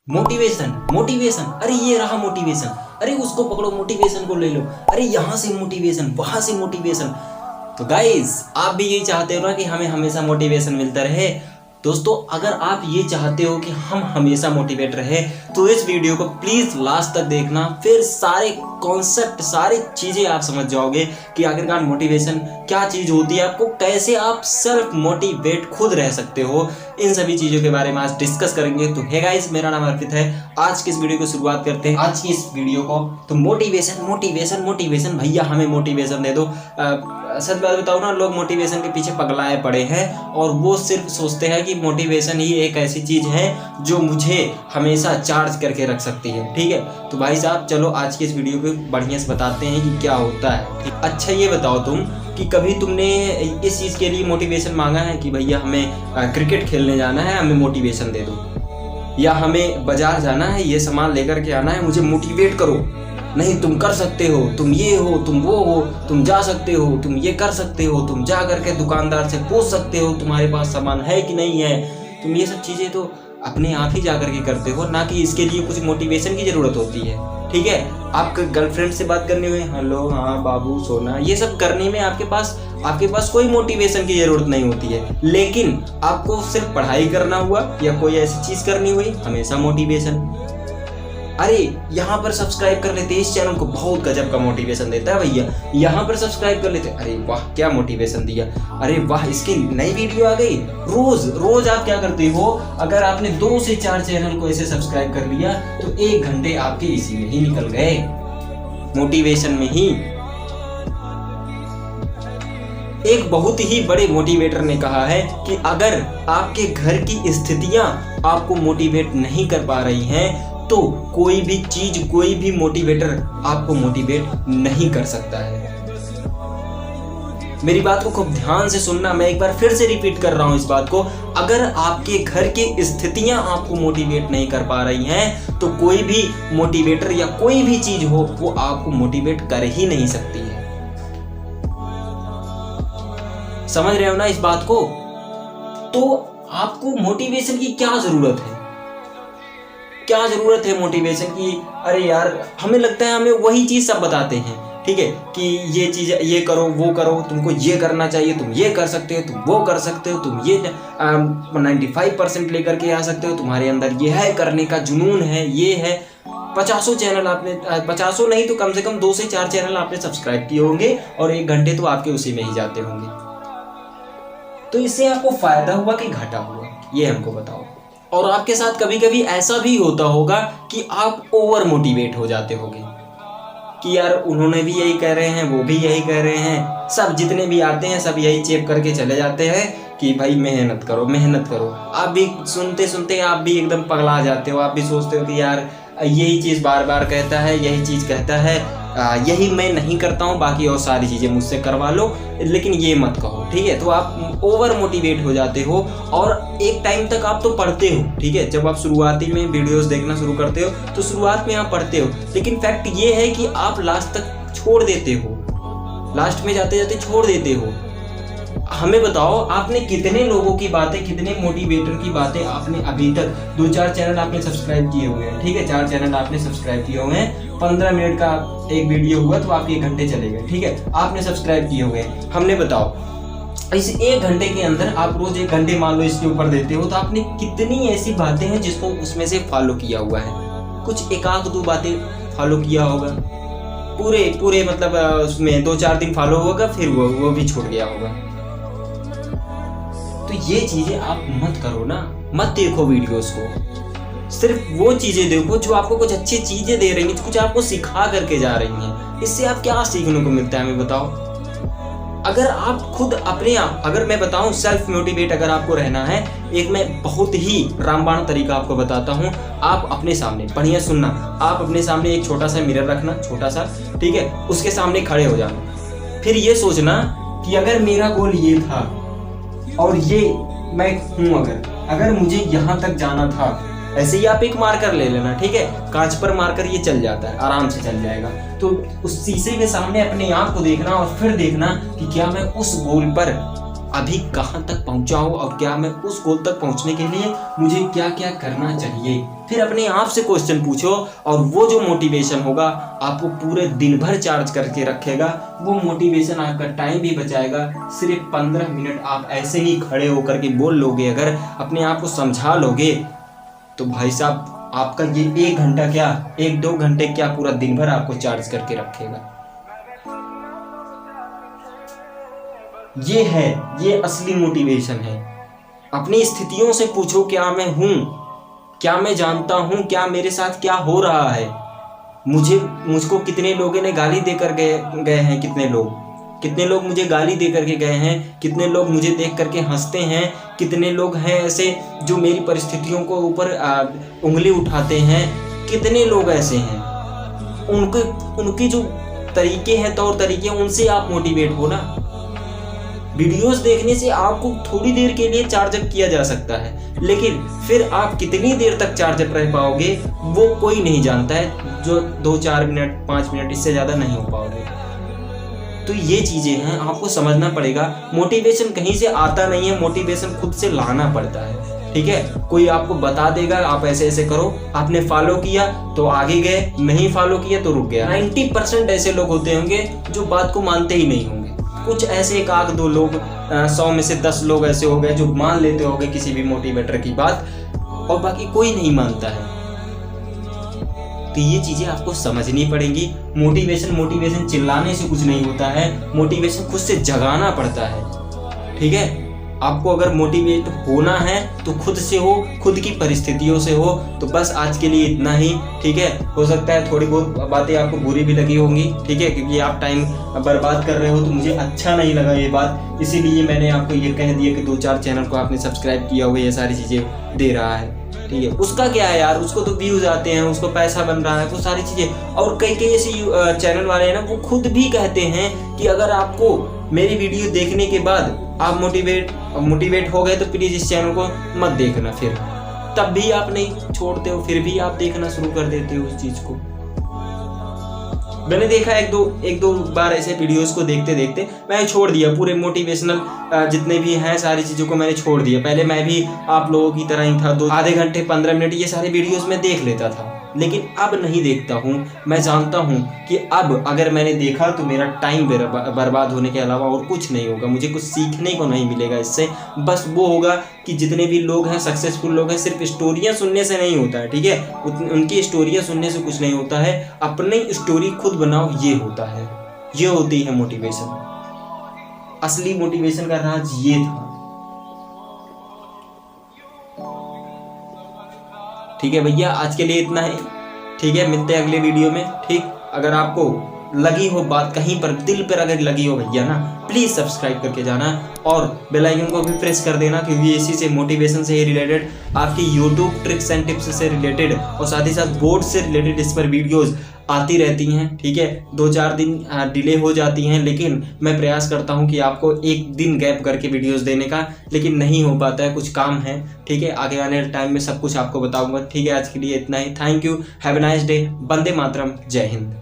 Motivation motivation, अरे ये रहा मोटिवेशन, अरे उसको पकड़ो मोटिवेशन को ले लो, अरे यहाँ से मोटिवेशन वहां से मोटिवेशन। तो गाइस आप भी यही चाहते हो ना कि हमें हमेशा मोटिवेशन मिलता रहे। दोस्तों अगर आप ये चाहते हो कि हम हमेशा मोटिवेट रहे तो इस वीडियो को प्लीज लास्ट तक देखना, फिर सारे कॉन्सेप्ट सारी चीजें आप समझ जाओगे कि आखिरकार मोटिवेशन क्या चीज होती है, आपको कैसे आप सेल्फ मोटिवेट खुद रह सकते हो। इन सभी चीजों के बारे में आज डिस्कस करेंगे। तो हे गाइस मेरा नाम अर्पित है। आज की इस वीडियो को शुरुआत करते हैं। आज की इस वीडियो को तो मोटिवेशन मोटिवेशन मोटिवेशन, भैया हमें मोटिवेशन दे दो। सच बात बताओ ना, लोग मोटिवेशन के पीछे पगलाए पड़े हैं और वो सिर्फ सोचते हैं कि मोटिवेशन ही एक ऐसी चीज है जो मुझे हमेशा चार्ज करके रख सकती है। ठीक है, तो भाई साहब चलो आज की इस वीडियो को बढ़िया से बताते हैं कि क्या होता है। अच्छा ये बताओ तुम कि कभी तुमने इस चीज के लिए मोटिवेशन मांगा है कि भैया हमें क्रिकेट खेलने जाना है, हमें मोटिवेशन दे दो, या हमें बाजार जाना है, ये सामान लेकर के आना है, मुझे मोटिवेट करो, नहीं तुम कर सकते हो, तुम ये हो, तुम वो हो, तुम जा सकते हो, तुम ये कर सकते हो, तुम जा करके दुकानदार से पूछ सकते हो तुम्हारे पास सामान है कि नहीं है। तुम ये सब चीजें तो अपने आप ही जा करके करते हो, ना कि इसके लिए कुछ मोटिवेशन की जरूरत होती है। ठीक है, आपके गर्लफ्रेंड से बात करने में हेलो हाँ बाबू सोना, ये सब करने में आपके पास कोई मोटिवेशन की जरूरत नहीं होती है। लेकिन आपको सिर्फ पढ़ाई करना हुआ या कोई ऐसी चीज करनी हुई, हमेशा मोटिवेशन। अरे यहाँ पर सब्सक्राइब कर लेते, इस चैनल को बहुत गजब का मोटिवेशन देता है भैया, यहाँ पर सब्सक्राइब कर लेते, अरे वाह क्या मोटिवेशन दिया, अरे वाह इसकी नई वीडियो आ गई। रोज आप क्या करते हो, अगर आपने 2 से 4 चैनल को ऐसे सब्सक्राइब कर लिया तो 1 घंटे आपके इसी में ही निकल गए, मोटिवेशन में ही। एक बहुत ही बड़े मोटिवेटर ने कहा है कि अगर आपके घर की स्थितियां आपको मोटिवेट नहीं कर पा रही हैं तो कोई भी चीज कोई भी मोटिवेटर आपको मोटिवेट नहीं कर सकता है। मेरी बात को खूब ध्यान से सुनना, मैं एक बार फिर से रिपीट कर रहा हूं इस बात को। अगर आपके घर की स्थितियां आपको मोटिवेट नहीं कर पा रही हैं तो कोई भी मोटिवेटर या कोई भी चीज हो वो आपको मोटिवेट कर ही नहीं सकती है। समझ रहे हो ना इस बात को? तो आपको मोटिवेशन की क्या जरूरत है, क्या जरूरत है मोटिवेशन की? अरे यार हमें लगता है हमें वही चीज सब बताते हैं, ठीक है, कि ये चीज ये करो वो करो, तुमको ये करना चाहिए, तुम ये कर सकते हो, तुम वो कर सकते हो, तुम ये 95% लेकर के आ सकते हो, तुम्हारे अंदर ये है, करने का जुनून है, ये है। 50 चैनल आपने 50 नहीं तो कम से कम 2 से 4 चैनल आपने सब्सक्राइब किए होंगे और 1 घंटे तो आपके उसी में ही जाते होंगे। तो इससे आपको फायदा हुआ कि घाटा हुआ, ये हमको बताओ। और आपके साथ कभी कभी ऐसा भी होता होगा कि आप ओवर मोटिवेट हो जाते होंगे कि यार उन्होंने भी यही कह रहे हैं, वो भी यही कह रहे हैं, सब जितने भी आते हैं सब यही चेप करके चले जाते हैं कि भाई मेहनत करो मेहनत करो। आप भी सुनते सुनते आप भी एकदम पगला जाते हो, आप भी सोचते हो कि यार यही चीज़ बार बार कहता है, यही चीज़ कहता है, यही मैं नहीं करता हूँ, बाकी और सारी चीज़ें मुझसे करवा लो लेकिन ये मत कहो। ठीक है, तो आप ओवर मोटिवेट हो जाते हो और एक टाइम तक आप तो पढ़ते हो। ठीक है, जब आप शुरुआती में वीडियोस देखना शुरू करते हो तो शुरुआत में आप पढ़ते हो, लेकिन फैक्ट ये है कि आप लास्ट तक छोड़ देते हो, लास्ट में जाते जाते छोड़ देते हो। हमें बताओ आपने कितने लोगों की बातें, कितने मोटिवेटर की बातें आपने अभी तक 2-4 चैनल आपने सब्सक्राइब किए हुए हैं। ठीक है, 4 चैनल आपने सब्सक्राइब किए हुए हैं, 15 मिनट का एक वीडियो हुआ तो आपके 1 घंटे चले गए। ठीक है, आपने सब्सक्राइब किए हुए हैं। हमने बताओ इस 1 घंटे के अंदर आप रोज 1 घंटे मान लो इसके ऊपर देते हो तो आपने कितनी ऐसी बातें हैं जिसको उसमें से फॉलो किया हुआ है? कुछ 1-2 बातें फॉलो किया होगा, पूरे मतलब उसमें 2-4 दिन फॉलो होगा, फिर वो भी छूट गया होगा। तो ये चीजें आप मत करो ना, मत देखो वीडियोस को, सिर्फ वो चीजें देखो जो आपको कुछ अच्छी चीजें दे रही हैं, कुछ आपको सिखा करके जा रही हैं। इससे आप क्या सीखने को मिलता है हमें बताओ? अगर आप खुद अपने आप, अगर मैं बताऊं सेल्फ मोटिवेट अगर आपको रहना है, एक मैं बहुत ही रामबाण तरीका आपको बताता हूं। आप अपने सामने, बढ़िया सुनना, आप अपने सामने एक छोटा सा मिरर रखना, छोटा सा, ठीक है, उसके सामने खड़े हो जाना, फिर ये सोचना कि अगर मेरा गोल ये था और ये मैं हूं, अगर मुझे यहाँ तक जाना था, ऐसे ही आप एक मार्कर ले लेना, ठीक है, कांच पर मार्कर ये चल जाता है, आराम से चल जाएगा। तो उस शीशे के सामने अपने आप को देखना और फिर देखना कि क्या मैं उस गोल पर अभी कहाँ तक पहुँचा हूँ और क्या मैं उस गोल तक पहुँचने के लिए मुझे क्या क्या करना चाहिए। फिर अपने आप से क्वेश्चन पूछो और वो जो मोटिवेशन होगा आपको पूरे दिन भर चार्ज करके रखेगा। वो मोटिवेशन आपका टाइम भी बचाएगा। सिर्फ 15 मिनट आप ऐसे ही खड़े होकर के बोल लोगे, अगर अपने आप को समझा लोगे तो भाई साहब आपका ये 1 घंटा क्या 1-2 घंटे क्या पूरा दिन भर आपको चार्ज करके रखेगा। ये असली मोटिवेशन है। अपनी स्थितियों से पूछो, क्या मैं हूं, क्या मैं जानता हूं, क्या मेरे साथ क्या हो रहा है। मुझको कितने लोगों ने गाली देकर गए हैं, कितने लोग मुझे गाली दे करके गए हैं, कितने लोग मुझे देख करके हंसते हैं, कितने लोग हैं ऐसे जो मेरी परिस्थितियों को ऊपर उंगली उठाते हैं, कितने लोग ऐसे हैं। उनके जो तरीके हैं, तौर तरीके, उनसे आप मोटिवेट हो ना। वीडियोस देखने से आपको थोड़ी देर के लिए चार्जअप किया जा सकता है, लेकिन फिर आप कितनी देर तक चार्जअप रह पाओगे वो कोई नहीं जानता है। जो 2-4 मिनट 5 मिनट, इससे ज़्यादा नहीं हो पाओगे। तो ये चीज़ें हैं, आपको समझना पड़ेगा। मोटिवेशन कहीं से आता नहीं है, मोटिवेशन खुद से लाना पड़ता है। ठीक है, कोई आपको बता देगा आप ऐसे ऐसे करो, आपने फॉलो किया तो आगे गए, नहीं फॉलो किया तो रुक गया। 90% ऐसे लोग होते होंगे जो बात को मानते ही नहीं होंगे। कुछ ऐसे 1-2 लोग, 100 में से 10 लोग ऐसे हो गए जो मान लेते होंगे किसी भी मोटिवेटर की बात, और बाकी कोई नहीं मानता है। तो ये चीजें आपको समझनी पड़ेंगी। मोटिवेशन चिल्लाने से कुछ नहीं होता है, मोटिवेशन खुद से जगाना पड़ता है। ठीक है, आपको अगर मोटिवेट होना है तो खुद से हो, खुद की परिस्थितियों से हो। तो बस आज के लिए इतना ही। ठीक है, हो सकता है थोड़ी बहुत बातें आपको बुरी भी लगी होंगी। ठीक है, क्योंकि आप टाइम बर्बाद कर रहे हो तो मुझे अच्छा नहीं लगा ये बात, इसीलिए मैंने आपको ये कह दिया कि 2-4 चैनल को आपने सब्सक्राइब किया हुआ ये सारी चीज़ें दे रहा है। ठीक है, उसका क्या है यार, उसको तो व्यूज आते हैं, उसको पैसा बन रहा है, वो सारी चीज़ें। और कई ऐसे चैनल वाले हैं ना, वो खुद भी कहते हैं कि अगर आपको मेरी वीडियो देखने के बाद आप मोटिवेट हो गए तो प्लीज़ इस चैनल को मत देखना। फिर तब भी आप नहीं छोड़ते हो, फिर भी आप देखना शुरू कर देते हो उस चीज़ को। मैंने देखा एक दो बार ऐसे वीडियोस को देखते देखते मैं छोड़ दिया। पूरे मोटिवेशनल जितने भी हैं सारी चीज़ों को मैंने छोड़ दिया। पहले मैं भी आप लोगों की तरह ही था, 2 आधे घंटे 15 मिनट ये सारे वीडियोस में देख लेता था, लेकिन अब नहीं देखता हूँ। मैं जानता हूँ कि अब अगर मैंने देखा तो मेरा टाइम बर्बाद होने के अलावा और कुछ नहीं होगा, मुझे कुछ सीखने को नहीं मिलेगा इससे। बस वो होगा कि जितने भी लोग हैं, सक्सेसफुल लोग हैं, सिर्फ स्टोरियाँ सुनने से नहीं होता है। ठीक है, उनकी स्टोरियाँ सुनने से कुछ नहीं होता है, अपनी स्टोरी खुद बनाओ, ये होता है, ये होती है मोटिवेशन। असली मोटिवेशन का राज ये था। ठीक है भैया, आज के लिए इतना है। ठीक है, मिलते हैं अगले वीडियो में। ठीक, अगर आपको लगी हो बात, कहीं पर दिल पर अगर लगी हो भैया ना, प्लीज़ सब्सक्राइब करके जाना और बेल आइकन को भी प्रेस कर देना, क्योंकि इसी से मोटिवेशन से ही रिलेटेड, आपकी यूट्यूब ट्रिक्स एंड टिप्स से रिलेटेड और साथ ही साथ बोर्ड से रिलेटेड इस पर वीडियोज़ आती रहती हैं। ठीक है, 2-4 दिन डिले हो जाती हैं, लेकिन मैं प्रयास करता हूं कि आपको 1 दिन गैप करके वीडियोस देने का, लेकिन नहीं हो पाता है, कुछ काम है। ठीक है, आगे आने वाले टाइम में सब कुछ आपको बताऊंगा। ठीक है, आज के लिए इतना ही। Thank you, have a nice day. वंदे मातरम, जय हिंद।